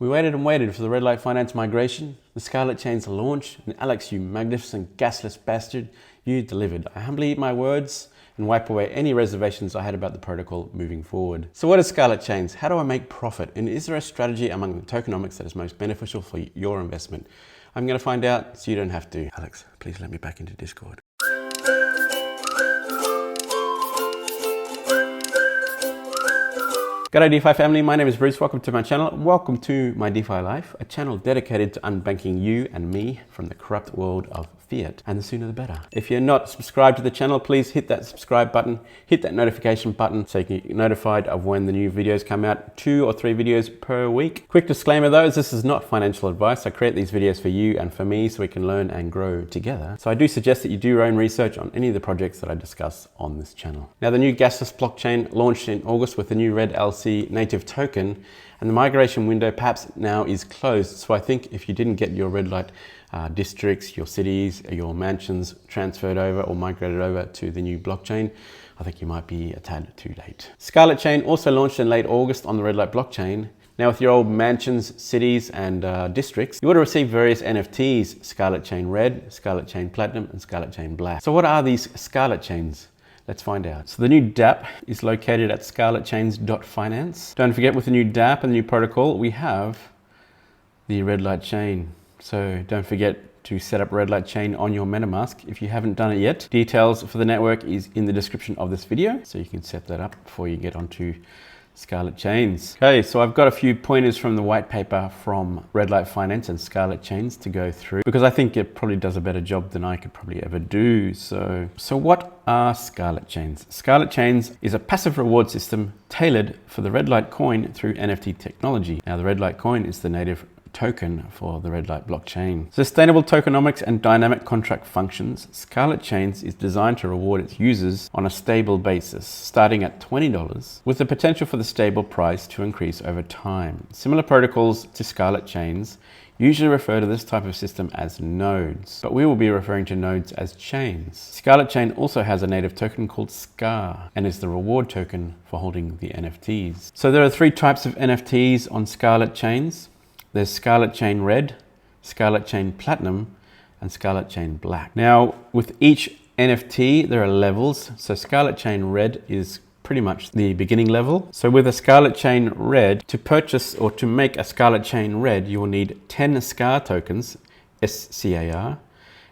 We waited and waited for the Redlight Finance migration, the Scarlet Chains launch, and Alex, you magnificent gasless bastard, you delivered. I humbly eat my words and wipe away any reservations I had about the protocol moving forward. So what is Scarlet Chains? How do I make profit? And is there a strategy among the tokenomics that is most beneficial for your investment? I'm going to find out so you don't have to. Alex, please let me back into Discord. G'day DeFi family, my name is Bruce. Welcome to my channel. Welcome to my DeFi life, a channel dedicated to unbanking you and me from the corrupt world of fiat, and the sooner the better. If you're not subscribed to the channel, please hit that subscribe button, hit that notification button so you can get notified of when the new videos come out, 2 or 3 videos per week. Quick disclaimer though, this is not financial advice. I create these videos for you and for me so we can learn and grow together. So I do suggest that you do your own research on any of the projects that I discuss on this channel. Now the new gasless blockchain launched in August with the new Red LC native token, and the migration window perhaps now is closed. So I think if you didn't get your Redlight districts, your cities, your mansions transferred over or migrated over to the new blockchain, I think you might be a tad too late. Scarlet Chain also launched in late August on the Redlight Blockchain. Now with your old mansions, cities and districts, you would have received various NFTs, Scarlet Chain Red, Scarlet Chain Platinum and Scarlet Chain Black. So what are these Scarlet Chains? Let's find out. So the new dApp is located at scarletchains.finance. Don't forget, with the new dApp and the new protocol, we have the Redlight chain. So don't forget to set up Redlight chain on your MetaMask if you haven't done it yet. Details for the network is in the description of this video, so you can set that up before you get onto Scarlet Chains. Okay, so I've got a few pointers from the white paper from Redlight Finance and Scarlet Chains to go through, because I think it probably does a better job than I could probably ever do. So what are Scarlet Chains? Scarlet Chains is a passive reward system tailored for the Redlight coin through NFT technology. Now the Redlight coin is the native token for the Redlight blockchain. Sustainable tokenomics and dynamic contract functions, Scarlet Chains is designed to reward its users on a stable basis, starting at $20, with the potential for the stable price to increase over time. Similar protocols to Scarlet Chains usually refer to this type of system as nodes, but we will be referring to nodes as chains. Scarlet Chain also has a native token called SCAR and is the reward token for holding the NFTs. So there are 3 types of NFTs on Scarlet Chains. There's Scarlet Chain Red, Scarlet Chain Platinum, and Scarlet Chain Black. Now, with each NFT, there are levels. So Scarlet Chain Red is pretty much the beginning level. So with a Scarlet Chain Red, to purchase or to make a Scarlet Chain Red, you will need 10 SCAR tokens, SCAR,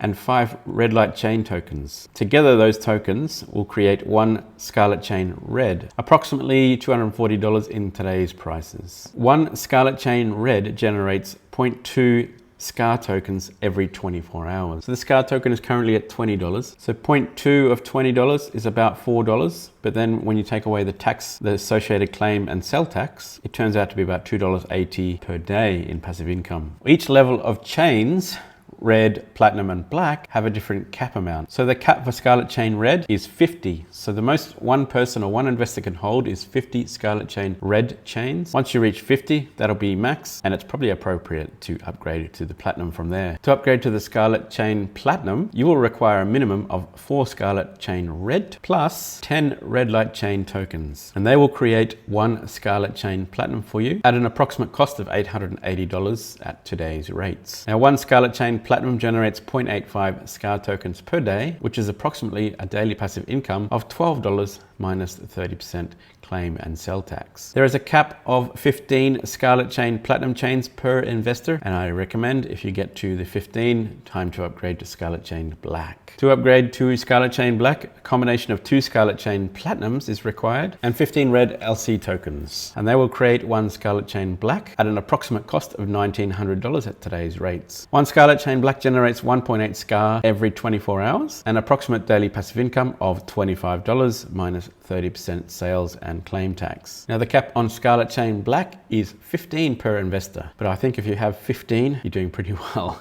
and 5 Redlight Chain tokens. Together, those tokens will create 1 Scarlet Chain Red, approximately $240 in today's prices. 1 Scarlet Chain Red generates 0.2 SCAR tokens every 24 hours. So the SCAR token is currently at $20. So 0.2 of $20 is about $4. But then when you take away the tax, the associated claim and sell tax, it turns out to be about $2.80 per day in passive income. Each level of chains, Red, Platinum and Black, have a different cap amount. So the cap for Scarlet Chain Red is 50. So the most one person or one investor can hold is 50 Scarlet Chain Red chains. Once you reach 50, that'll be max, and it's probably appropriate to upgrade it to the Platinum from there. To upgrade to the Scarlet Chain Platinum, you will require a minimum of 4 Scarlet Chain Red plus 10 Redlight Chain tokens, and they will create 1 Scarlet Chain Platinum for you at an approximate cost of $880 at today's rates. Now 1 Scarlet Chain Platinum generates 0.85 SCAR tokens per day, which is approximately a daily passive income of $12 minus 30% claim and sell tax. There is a cap of 15 Scarlet Chain Platinum chains per investor, and I recommend if you get to the 15, time to upgrade to Scarlet Chain Black. To upgrade to Scarlet Chain Black, a combination of 2 Scarlet Chain Platinums is required and 15 Red LC tokens, and they will create 1 Scarlet Chain Black at an approximate cost of $1,900 at today's rates. 1 Scarlet Chain Black generates 1.8 SCAR every 24 hours, an approximate daily passive income of $25 minus 30% sales and claim tax. Now the cap on Scarlet Chain Black is 15 per investor, but I think if you have 15, you're doing pretty well.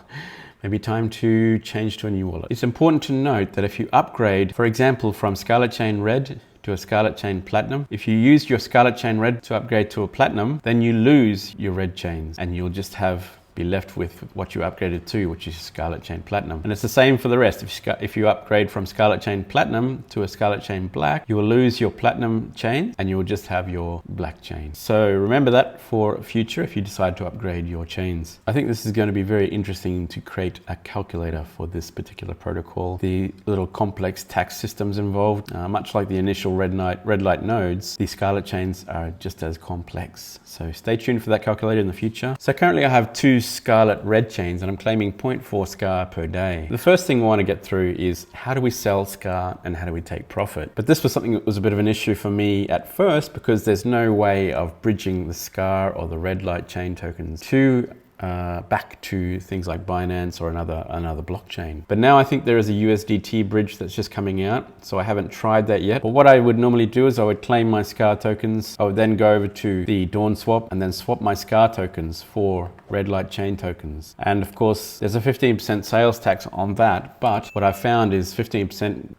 Maybe time to change to a new wallet. It's important to note that if you upgrade, for example, from Scarlet Chain Red to a Scarlet Chain Platinum, if you use your Scarlet Chain Red to upgrade to a Platinum, then you lose your Red chains and you'll just have be left with what you upgraded to, which is Scarlet Chain Platinum. And it's the same for the rest. If you upgrade from Scarlet Chain Platinum to a Scarlet Chain Black, you will lose your Platinum chain and you will just have your Black chain. So remember that for future if you decide to upgrade your chains. I think this is going to be very interesting to create a calculator for this particular protocol. The little complex tax systems involved, much like the initial Redlight nodes, the Scarlet chains are just as complex. So stay tuned for that calculator in the future. So currently I have 2 Scarlet Red chains and I'm claiming 0.4 SCAR per day. The first thing I want to get through is how do we sell SCAR and how do we take profit? But this was something that was a bit of an issue for me at first because there's no way of bridging the SCAR or the Redlight chain tokens to back to things like Binance or another blockchain. But now I think there is a USDT bridge that's just coming out, so I haven't tried that yet. But what I would normally do is I would claim my SCAR tokens, I would then go over to the Dawn swap and then swap my SCAR tokens for Redlight chain tokens. And of course there's a 15% sales tax on that, but what I found is 15%,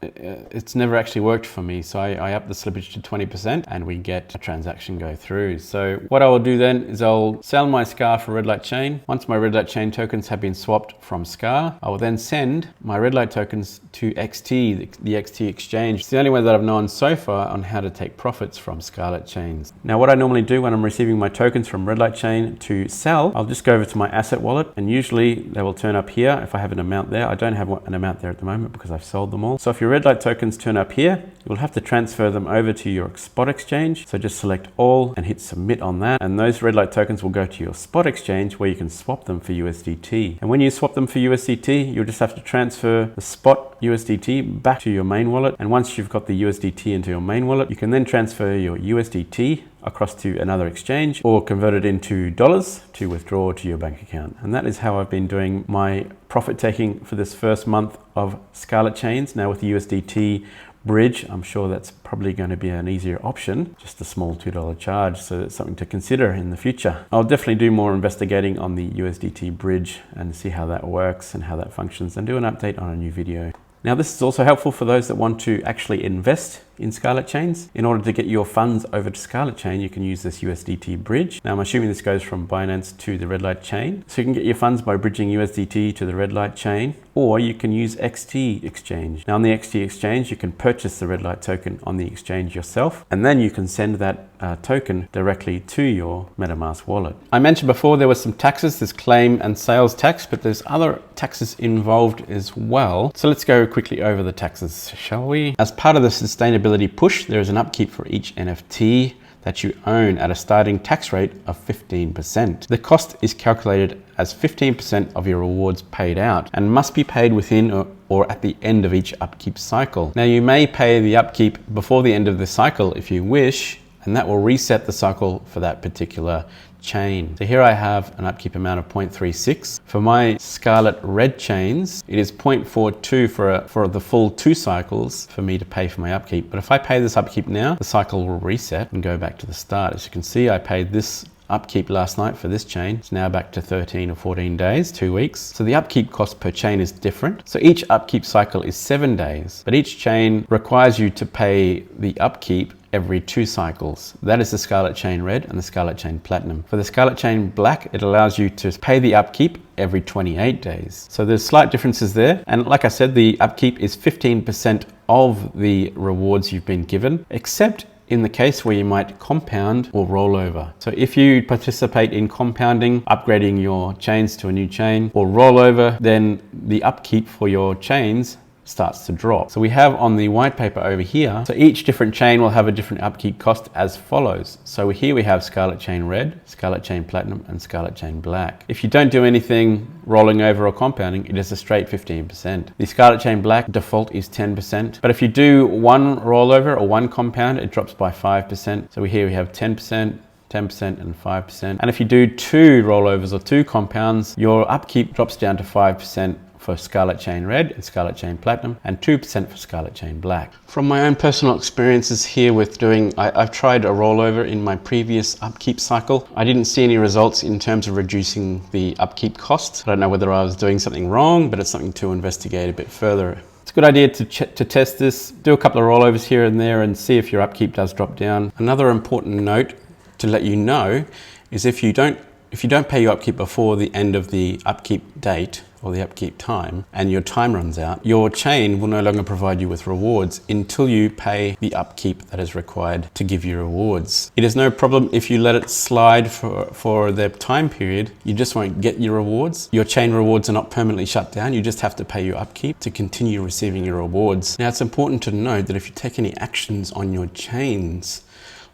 it's never actually worked for me. So I up the slippage to 20% and we get a transaction go through. So what I will do then is I'll sell my SCAR for Redlight chain. Once my Redlight chain tokens have been swapped from SCAR, I will then send my Redlight tokens to XT, the XT exchange. It's the only way that I've known so far on how to take profits from Scarlet chains. Now what I normally do when I'm receiving my tokens from Redlight chain to sell, I'll just go over to my asset wallet and usually they will turn up here if I have an amount there. I don't have an amount there at the moment because I've sold them all. So if your Redlight tokens turn up here, you'll have to transfer them over to your spot exchange. So just select all and hit submit on that. And those Redlight tokens will go to your spot exchange where you can swap them for USDT. And when you swap them for USDT, you'll just have to transfer the spot USDT back to your main wallet. And once you've got the USDT into your main wallet, you can then transfer your USDT across to another exchange or convert it into dollars to withdraw to your bank account. And that is how I've been doing my profit taking for this first month of Scarlet Chains. Now with the USDT bridge, I'm sure that's probably going to be an easier option, just a small $2 charge, so that's something to consider in the future. I'll definitely do more investigating on the USDT bridge and see how that works and how that functions and do an update on a new video. Now this is also helpful for those that want to actually invest in Scarlet Chains. In order to get your funds over to Scarlet Chain, you can use this USDT bridge. Now I'm assuming this goes from Binance to the Redlight chain. So you can get your funds by bridging USDT to the Redlight chain, or you can use XT exchange. Now on the XT exchange, you can purchase the Redlight token on the exchange yourself, and then you can send that token directly to your MetaMask wallet. I mentioned before there was some taxes, there's claim and sales tax, but there's other taxes involved as well. So let's go quickly over the taxes, shall we? As part of the sustainability push, there is an upkeep for each NFT that you own at a starting tax rate of 15%. The cost is calculated as 15% of your rewards paid out and must be paid within or at the end of each upkeep cycle. Now you may pay the upkeep before the end of the cycle if you wish, and that will reset the cycle for that particular chain. So here I have an upkeep amount of 0.36. For my Scarlet Red chains, it is 0.42 for the full 2 cycles for me to pay for my upkeep. But if I pay this upkeep now, the cycle will reset and go back to the start. As you can see, I paid this upkeep last night for this chain. It's now back to 13 or 14 days, 2 weeks. So the upkeep cost per chain is different. So each upkeep cycle is 7 days, but each chain requires you to pay the upkeep every 2 cycles. That is the Scarlet Chain Red and the Scarlet Chain Platinum. For the Scarlet Chain Black, it allows you to pay the upkeep every 28 days. So there's slight differences there. And like I said, the upkeep is 15% of the rewards you've been given, except in the case where you might compound or roll over. So if you participate in compounding, upgrading your chains to a new chain, or rollover, then the upkeep for your chains starts to drop. So we have on the white paper over here, so each different chain will have a different upkeep cost as follows. So here we have Scarlet Chain Red, Scarlet Chain Platinum, and Scarlet Chain Black. If you don't do anything rolling over or compounding, it is a straight 15%. The Scarlet Chain Black default is 10%, but if you do one rollover or one compound, it drops by 5%. So here we have 10%, 10% and 5%. And if you do 2 rollovers or 2 compounds, your upkeep drops down to 5% for Scarlet Chain Red and Scarlet Chain Platinum, and 2% for Scarlet Chain Black. From my own personal experiences here with doing, I've tried a rollover in my previous upkeep cycle. I didn't see any results in terms of reducing the upkeep cost. I don't know whether I was doing something wrong, but it's something to investigate a bit further. It's a good idea to test this, do a couple of rollovers here and there and see if your upkeep does drop down. Another important note to let you know is if you don't if you don't pay your upkeep before the end of the upkeep date or the upkeep time and your time runs out, your chain will no longer provide you with rewards until you pay the upkeep that is required to give you rewards. It is no problem if you let it slide for the time period. You just won't get your rewards. Your chain rewards are not permanently shut down. You just have to pay your upkeep to continue receiving your rewards. Now, it's important to note that if you take any actions on your chains,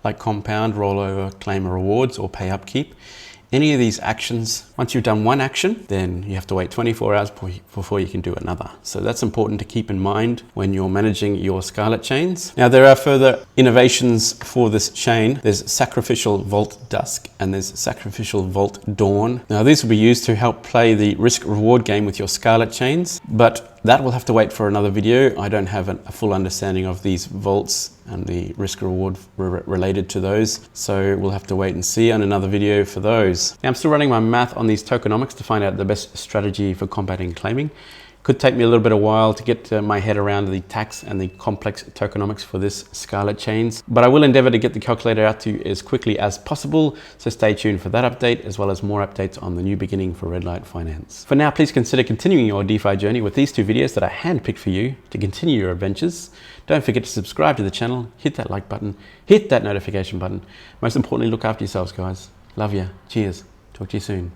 like compound, rollover, claim rewards, or pay upkeep, any of these actions, once you've done one action, then you have to wait 24 hours before you can do another. So that's important to keep in mind when you're managing your Scarlet Chains. Now, there are further innovations for this chain. There's Sacrificial Vault Dusk and there's Sacrificial Vault Dawn. Now, these will be used to help play the risk-reward game with your Scarlet Chains, but that will have to wait for another video. I don't have a full understanding of these vaults and the risk reward related to those. So we'll have to wait and see on another video for those. Now, I'm still running my math on these tokenomics to find out the best strategy for combating claiming. Could take me a little bit of while to get my head around the tax and the complex tokenomics for this Scarlet Chains, but I will endeavor to get the calculator out to you as quickly as possible. So stay tuned for that update, as well as more updates on the new beginning for Redlight Finance. For now, please consider continuing your DeFi journey with these two videos that I handpicked for you to continue your adventures. Don't forget to subscribe to the channel, hit that like button, hit that notification button. Most importantly, look after yourselves, guys. Love you. Cheers. Talk to you soon.